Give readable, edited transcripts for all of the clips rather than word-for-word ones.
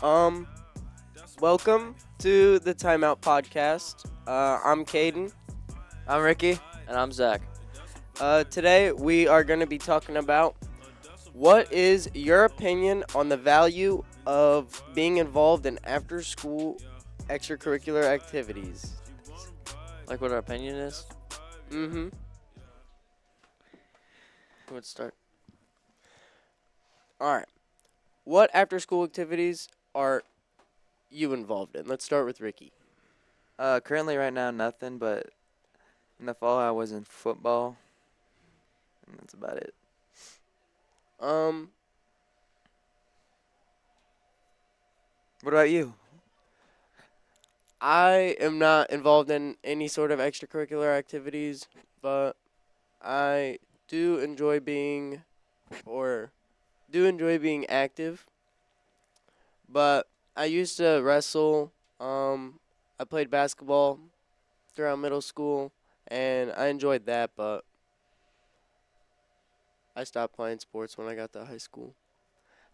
Um, Welcome to the Timeout podcast. I'm Caden. I'm Ricky. And I'm Zach. Today we are going to be talking about what is your opinion on the value of being involved in after-school extracurricular activities. Like what our opinion is? Mm-hmm. Who would start? All right. What after-school activities are you involved in? Let's start with Ricky. Currently right now nothing, but in the fall I was in football, and that's about it. Um, What about you? I am not involved in any sort of extracurricular activities, but I do enjoy being or do enjoy being active. But I used to wrestle. I played basketball throughout middle school, and I enjoyed that. But I stopped playing sports when I got to high school.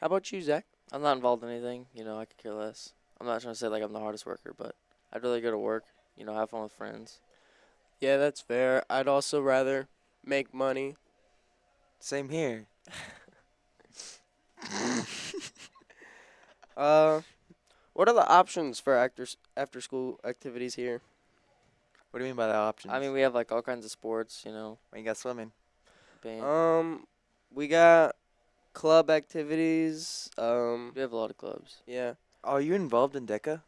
How about you, Zach? I'm not involved in anything. I could care less. I'm not trying to say like I'm the hardest worker, but I'd rather go to work. Have fun with friends. Yeah, that's fair. I'd also rather make money. Same here. Uh, what are the options for after school activities here? What do you mean by the options? I mean, we have like all kinds of sports. When you got swimming. Band. We got club activities. We have a lot of clubs. Yeah, Are you involved in DECA?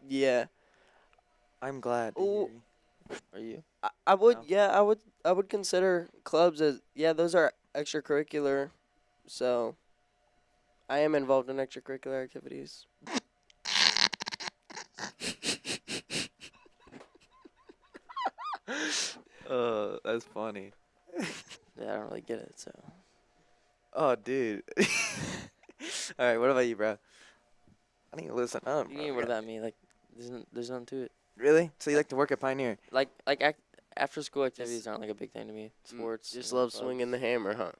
yeah. I'm glad to Ooh. hear. Are you? I would, No. yeah, I would consider clubs as, yeah, those are extracurricular. So, I am involved in extracurricular activities. That's funny. Yeah, I don't really get it. So Oh, dude. All right, what about you, bro? I need to listen up. you mean what about me? Like, there's nothing to it. Really? So you like to work at Pioneer? Like after school activities aren't like a big thing to me. Sports. Just you know, love swinging the clubs. hammer, huh?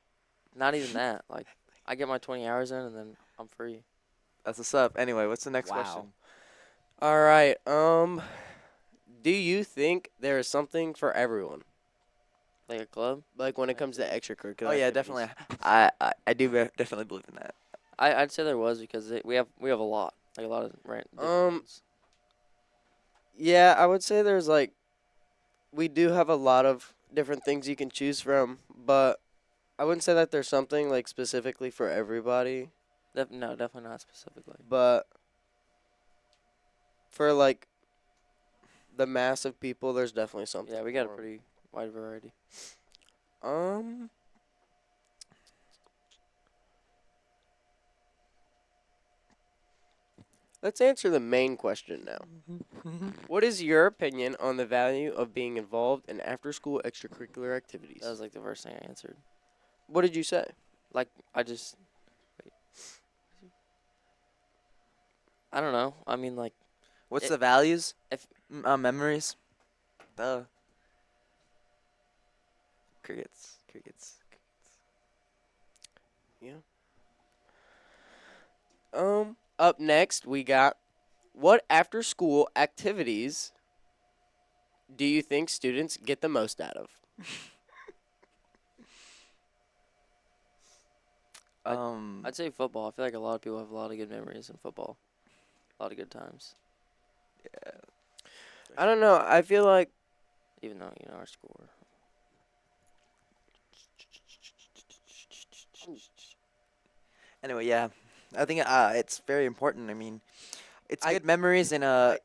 Not even that. Like, I get my 20 hours in and then I'm free. That's what's up. Anyway, what's the next Wow. question? All right. Do you think there is something for everyone? Like a club. Like when it comes to extracurricular Oh yeah, activities? definitely. I do definitely believe in that. I'd say there was because we have a lot, like a lot of different ones. Yeah, I would say there's like, we do have a lot of different things you can choose from, but I wouldn't say that there's something like specifically for everybody, No, definitely not specifically. but for like the mass of people, there's definitely something. Yeah, we got a for 'em. pretty wide variety. Um, let's answer the main question now. What is your opinion on the value of being involved in after-school extracurricular activities? That was like the first thing I answered. What did you say? Like I just, wait. I don't know. I mean, like What's It- the values? if- Memories. The crickets. Crickets. Up next we got, what after-school activities do you think students get the most out of? I'd say football. I feel like a lot of people have a lot of good memories in football. A lot of good times, Yeah. I don't know. I feel like even though our score. Anyway, yeah. I think it's very important. I mean, it's I- good memories and I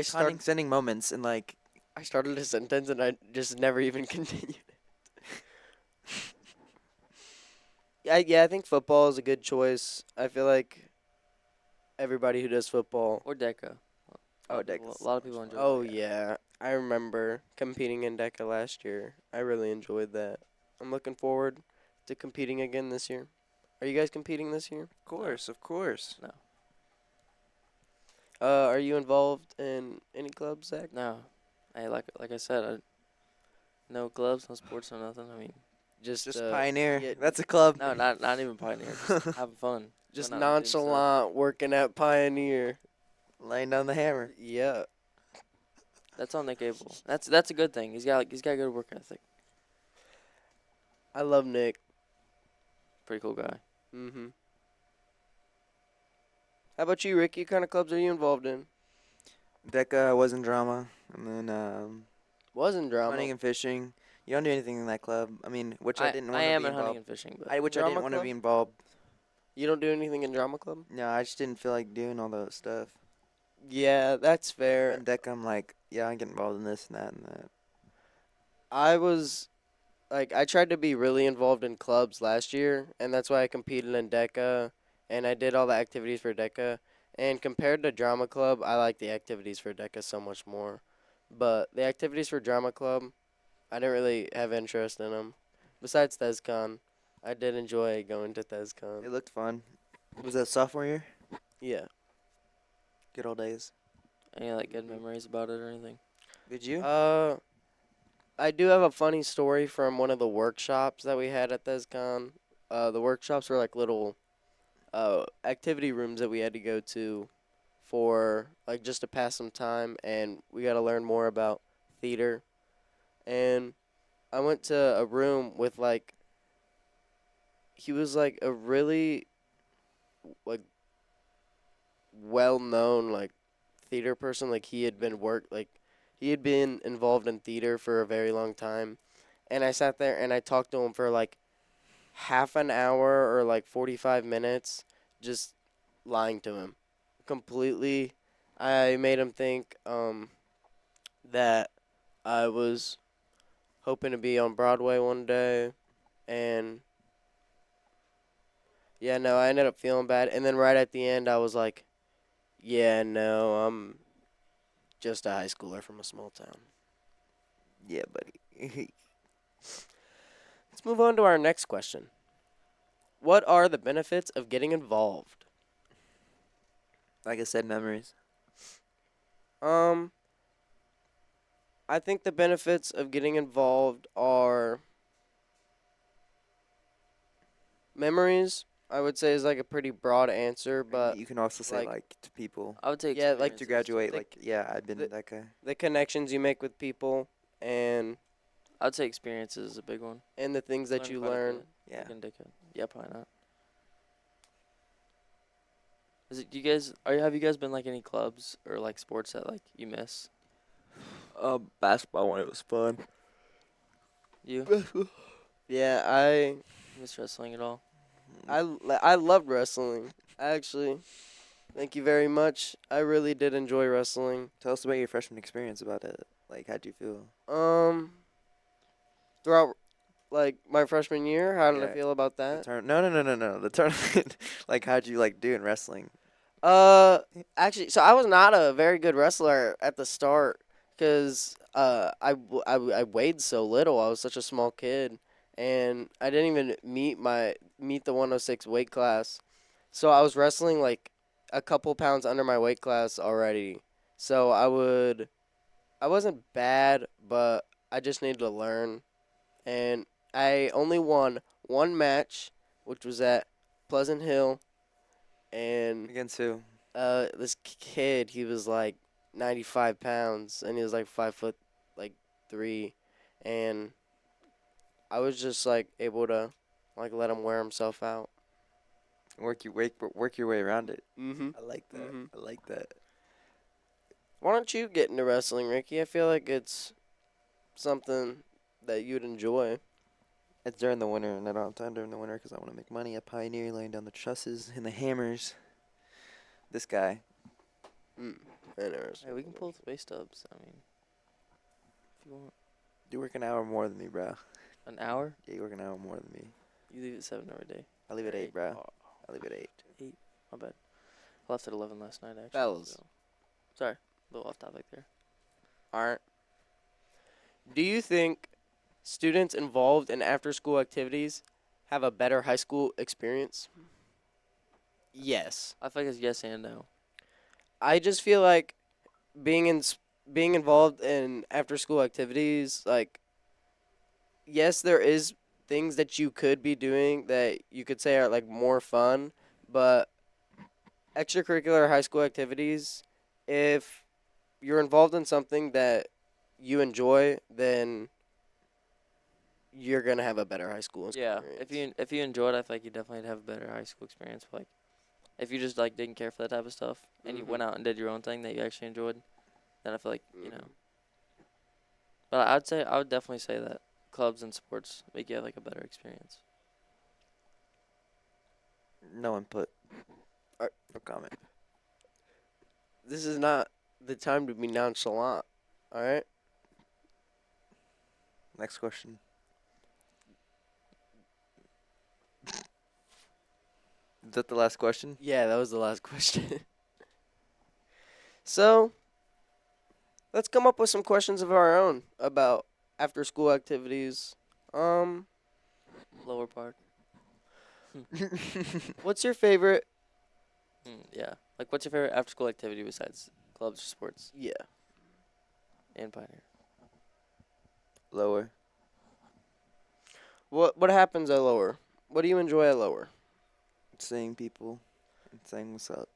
started condescending moments and like I started a sentence and I just never even continued. Yeah, I think football is a good choice. I feel like everybody who does football. Or Deca. Oh, A lot of people enjoy. Oh Deca. yeah, I remember competing in DECA last year. I really enjoyed that. I'm looking forward to competing again this year. Are you guys competing this year? of course, of course. No, Are you involved in any clubs, Zach? no. Hey, like I said, no clubs, no sports, no nothing. I mean, just Pioneer. yeah, That's a club. No, not even Pioneer. Just having fun. just Going out and doing stuff. nonchalant working at Pioneer. Laying down the hammer. Yeah, That's all Nick Gable. That's a good thing. He's got a good work ethic. I love Nick. Pretty cool guy. Mm-hmm. How about you, Ricky? What kind of clubs are you involved in? Deca was in drama, and then Wasn't drama. hunting and fishing. You don't do anything in that club. I mean, which I didn't I want to am be in hunting involved. and fishing, but Which I Drama didn't want to club? be involved. You don't do anything in drama club? No, I just didn't feel like doing all that stuff. Yeah, that's fair. And Deca, I'm like, yeah, I get involved in this and that and that. I was like, I tried to be really involved in clubs last year, and that's why I competed in DECA, and I did all the activities for DECA. And compared to drama club, I like the activities for DECA so much more. But the activities for drama club, I didn't really have interest in them. Besides ThesCon, I did enjoy going to ThesCon. It looked fun. Was that sophomore year? Yeah. Good old days. any like good Mhm. memories about it or anything? Did you? I do have a funny story from one of the workshops that we had at ThesCon. The workshops were like little activity rooms that we had to go to for like just to pass some time, and we got to learn more about theater. And I went to a room with like he was like a really like well-known like theater person. Like he had been involved in theater for a very long time. And I sat there and I talked to him for like half an hour or like 45 minutes, just lying to him completely. I made him think that I was hoping to be on Broadway one day, and yeah, no, I ended up feeling bad. And then right at the end, I was like, yeah, no, I'm just a high schooler from a small town. Yeah, buddy. Let's move on to our next question. What are the benefits of getting involved? Like I said, memories. Um, I think the benefits of getting involved are memories. I would say is like a pretty broad answer, but You can also say like like to people I would say Yeah, like, to experiences, too. graduate. the- Like, yeah, I've been the- that guy. the connections you make with people and I'd say experiences is a big one. the things that Learned you quite a learn. bit. Yeah. Like in DECA. Yeah, probably not. Is it? Do you guys have you guys been like any clubs or like sports that like you miss? Basketball one. It was fun. You Yeah, I miss wrestling at all? I loved wrestling. Actually, thank you very much. I really did enjoy wrestling. Tell us about your freshman experience about it. Like, how'd you feel? Throughout like my freshman year, how did I Yeah. feel about The that? No. The tournament. Like, how'd you like do in wrestling? Actually, so I was not a very good wrestler at the start because I weighed so little. I was such a small kid, and I didn't even meet the 106 weight class. So I was wrestling like a couple pounds under my weight class already. So I wasn't bad, but I just needed to learn, and I only won one match, which was at Pleasant Hill, and Against who? this kid, he was like 95 pounds, and he was like 5 foot, like 3, and I was just like able to, like, let him wear himself out. Work your way around it. Mhm. I like that. Mhm. I like that. Why don't you get into wrestling, Ricky? I feel like it's something that you'd enjoy. It's during the winter, and I don't have time during the winter because I want to make money at Pioneer, laying down the trusses and the hammers. This guy. Interesting. Hey, we can pull space stubs. I mean, if you want You work an hour more than me, bro. an hour, Yeah, you work an hour more than me. you leave at 7 every day. I leave at Or 8, bro. Oh, I leave at 8. my bad. I left at 11 last night, actually. Fellas. So. Sorry, a little off topic there. Aren't. Do you think students involved in after-school activities have a better high school experience? Yes. I feel like it's yes and no. I just feel like being being involved in after school activities, like, yes, things that you could be doing that you could say are like more fun, but extracurricular high school activities, if you're involved in something that you enjoy, then you're gonna have a better high school Yeah, experience. if you enjoyed, I feel like you definitely have a better high school experience. Like if you just like didn't care for that type of stuff and you went Mhm. out and did your own thing that you actually enjoyed, then I feel like Mhm. But I would definitely say that clubs and sports make you have like a better experience. No input. All right, No comment. this is not the time to be nonchalant. All right. Next question. Is that the last question? Yeah, that was the last question. So let's come up with some questions of our own about after school activities. Um, Lower Park. what's your favorite? Yeah. Like, what's your favorite after school activity besides clubs or sports Yeah. and Pioneer? Lower. What happens at lower? What do you enjoy at lower? Seeing people and saying what's up.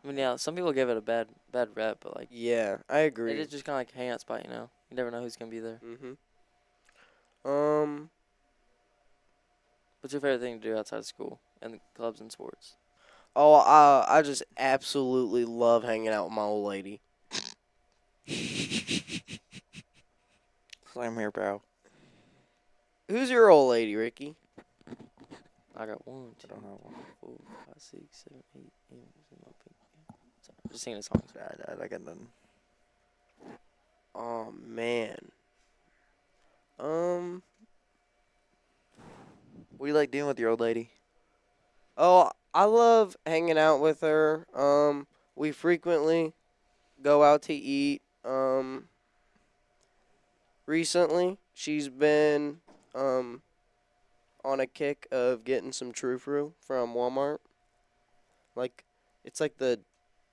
I mean, yeah, some people give it a bad rep, but like, Yeah, I it agree. is just kind of like a hangout spot, you know? You never know who's gonna be there. Mhm. Um. What's your favorite thing to do outside of school and clubs and sports? Oh, I just absolutely love hanging out with my old lady. Same here, bro. Who's your old lady, Ricky? I got 1, I 2, don't have one. 3, 4, 5, 6, 7, 8, 9, 10, 11. Sorry, just singing a song. I got nothing. Oh man. Um. What do you like doing with your old lady? Oh, I love hanging out with her. We frequently go out to eat. Recently she's been on a kick of getting some True Fruit from Walmart. Like, it's like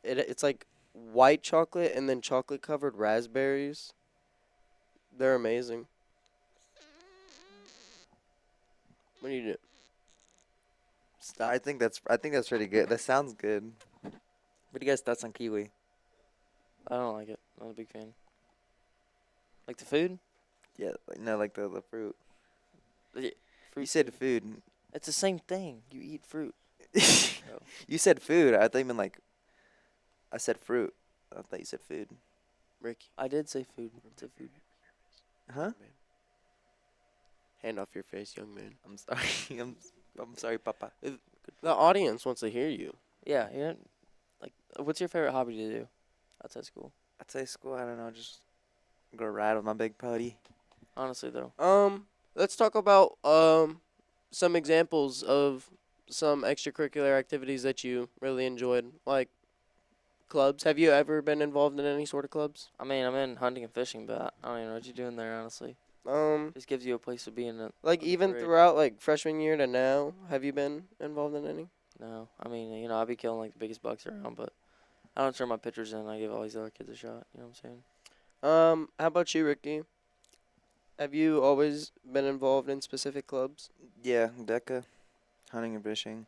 it's like white chocolate and then chocolate covered raspberries. They're amazing. What do you do? Stop. I think that's pretty good. That sounds good. What do you guys thoughts on kiwi? I don't like it. I'm not a big fan. Like the food? Yeah, like, no, like the fruit. Yeah, You fruit. said food. It's the same thing. You eat fruit. Bro. You said food. I thought you meant like I said fruit. I thought you said food. Ricky. I did say food. It's a food. Huh? Hand off your face, young man. I'm sorry. I'm sorry, Papa. The audience wants to hear you. Yeah, you know, like, what's your favorite hobby to do outside school? I'd say school. I don't know. Just go ride with my big buddy. Honestly, though, Let's talk about some examples of some extracurricular activities that you really enjoyed, like clubs. Have you ever been involved in any sort of clubs? I mean, I'm in hunting and fishing, but I don't even know what you're doing there. Honestly, Um, just gives you a place to be in like a even parade. throughout like freshman year to now, have you been involved in any? No, I mean, I'll be killing like the biggest bucks around, but I don't turn my pictures in. I give all these other kids a shot. You know what I'm saying? How about you, Ricky? Have you always been involved in specific clubs? Yeah, DECA, hunting and fishing.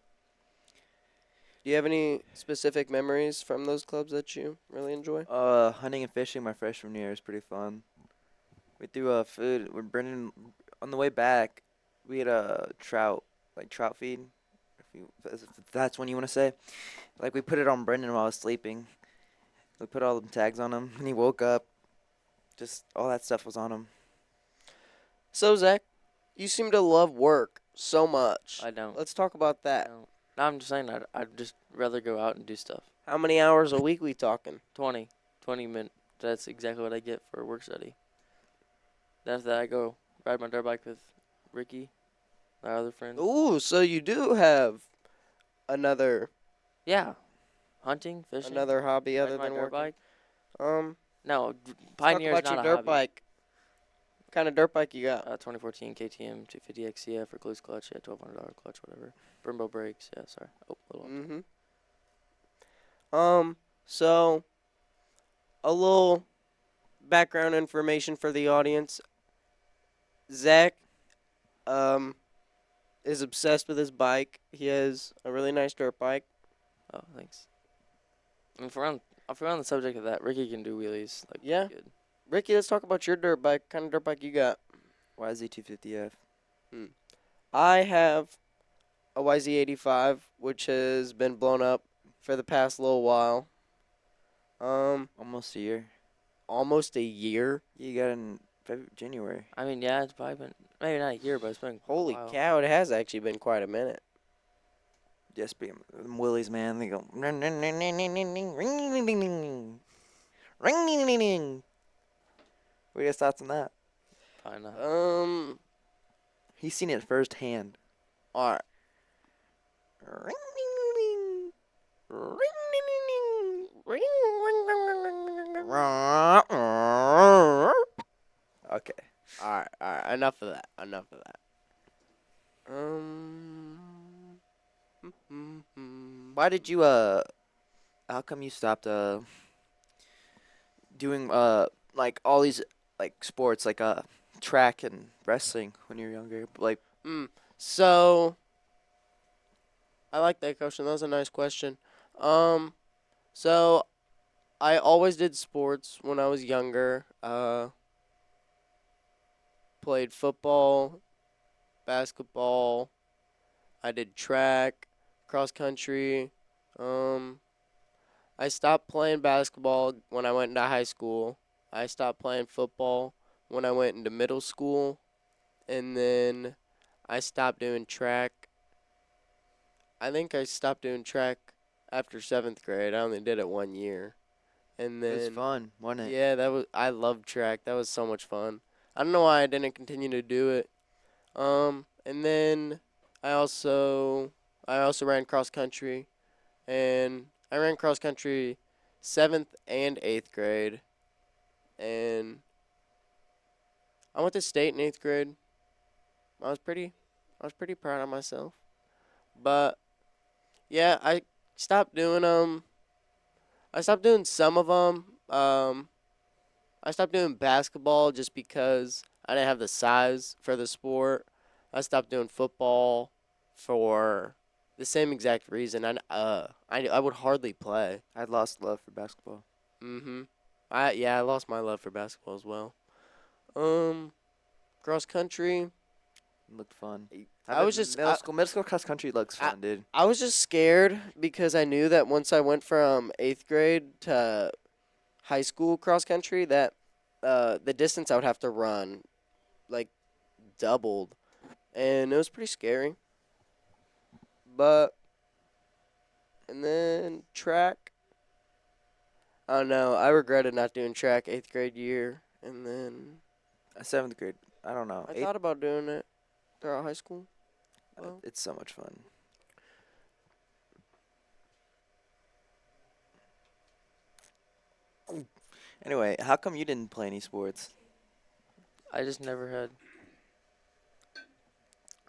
Do you have any specific memories from those clubs that you really enjoy? Hunting and fishing my freshman year is pretty fun. We threw food. We're burning on the way back. We had a trout, like trout feed. If that's what you want to say. Like we put it on Brendan while I was sleeping. We put all the tags on him, and he woke up. Just all that stuff was on him. So Zach, you seem to love work so much. I don't. Let's talk about I that. don't. No, I'm just saying I'd just rather go out and do stuff. How many hours a week we talking? 20 minutes. That's exactly what I get for work study. Then after that, I go ride my dirt bike with Ricky, our other friend. Ooh, so you do have another Yeah, hunting, fishing, another hobby other riding my than dirt working. bike. Um, No, let's talk Pioneer is about not your a dirt hobby. bike. What kind of dirt bike you got? 2014 KTM 250 XCF for closed clutch. Yeah, $1,200 clutch, whatever. Brembo brakes. Yeah, sorry. Oh, little. Mhm. So a little background information for the audience. Zach is obsessed with his bike. He has a really nice dirt bike. Oh, thanks. And if we're on the subject of that, Ricky can do wheelies like Yeah. good. Ricky, let's talk about your dirt bike. What kind of dirt bike you got? YZ250F. I have a YZ85, which has been blown up for the past little while. Almost a year. Almost a year. You got it in January. I mean, yeah, it's probably been maybe not a year, but it's been Holy a while. cow, it has actually been quite a minute. Yes, but them Willies, man, they go. Ring, ring, ring, ring, ring, ring, ring, ring, ring, ring, ring, ring, ring, ring, ring. What are your thoughts on that? Probably not. He's seen it firsthand. Alright. Ring, ring, ring, ring. Okay. Alright. Enough of that. Why did you how come you stopped doing like all these like sports like track and wrestling when you were younger? Like So, I like that question. That was a nice question. So I always did sports when I was younger. Played football, basketball. I did track, cross country. Um, I stopped playing basketball when I went into high school. I stopped playing football when I went into middle school, and then I stopped doing track. I think I stopped doing track after 7th grade. I only did it 1 year, and it was then fun, wasn't it? yeah, I loved track. That was so much fun. I don't know why I didn't continue to do it. And then I also I also ran cross country, and I ran cross country 7th and 8th grade, and I went to state in 8th grade. I was pretty I was pretty proud of myself. But yeah, stopped doing I stopped doing some of them. I stopped doing basketball just because I didn't have the size for the sport. I stopped doing football for the same exact reason. I would hardly play. I lost love for basketball. I lost my love for basketball as well. Um, Cross country. It looked fun. I was just Middle school cross country looks I, fun, dude. I was just scared because I knew that once I went from 8th grade to high school cross country, that the distance I would have to run like doubled, and it was pretty scary. But and then track. I don't know. I regretted not doing track 8th grade year, and then 7th grade. I don't know. I thought about doing it throughout high school. Well, It's so much fun. Anyway, how come you didn't play any sports? I just never had.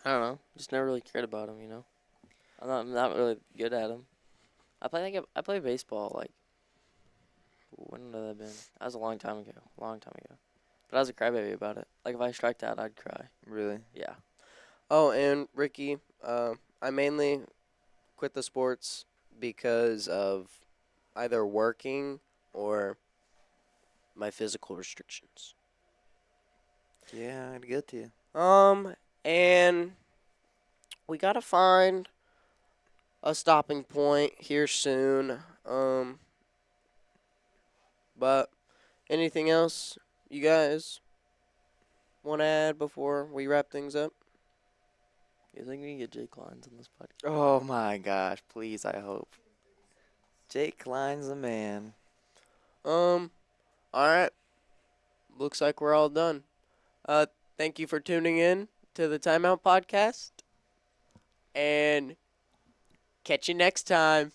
I don't know. Just never really cared about them. I'm not really good at them. I played baseball like when did that have been? That was a long time ago. Long time ago. But I was a crybaby about it. Like if I striked out, I'd cry. Really? Yeah. oh, and Ricky, I mainly quit the sports because of either working or my physical restrictions. Yeah, I'd get to you. And we gotta find a stopping point here soon. But anything else you guys want to add before we wrap things up? You think we can get Jake Lines on this podcast? Oh my gosh, please, I hope. Jake Line's the man. All right. Looks like we're all done. Thank you for tuning in to the Timeout podcast, and catch you next time.